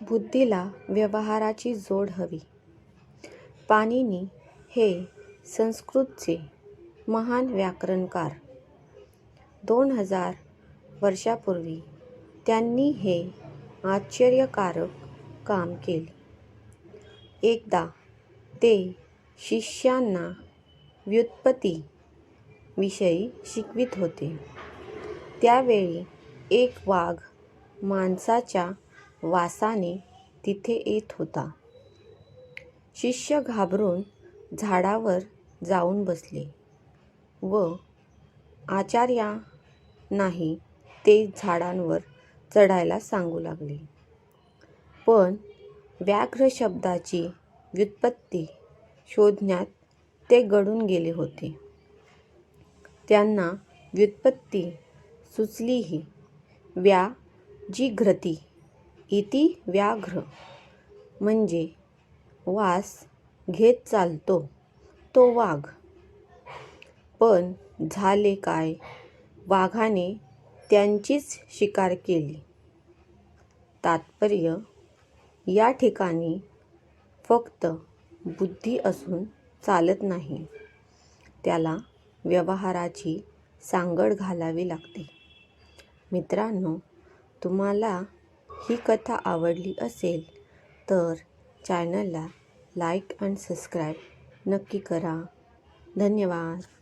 बुद्धीला व्यवहाराची जोड हवी. पाणिनी हे संस्कृतचे महान व्याकरणकार. 2000 वर्षापूर्वी त्यांनी हे आश्चर्यकारक काम केले. एकदा ते शिष्यांना व्युत्पत्ती विषयी शिकवित होते. त्यावेळी एक वाघ मांसाच्या वासाने तिथे येत होता. शिष्य घाबरून झाडावर जाऊन बसले व आचार्यांनाही ते झाडांवर चढायला सांगू लागले. पण व्याघ्र शब्दाची व्युत्पत्ती शोधण्यात ते गढून गेले होते. त्यांना व्युत्पत्ती सुचलीही. व्याजिघ्रति इति व्याघ्र म्हणजे वास घेत चालतो तो वाघ. पण झाले काय, वाघाने त्यांचीच शिकार केली. तात्पर्य, या ठिकाणी फक्त बुद्धी असून चालत नाही, त्याला व्यवहाराची सांगड घालावी लागते. मित्रांनो, तुम्हाला ही कथा आवडली असेल तर चॅनलला लाईक आणि सबस्क्राईब नक्की करा. धन्यवाद.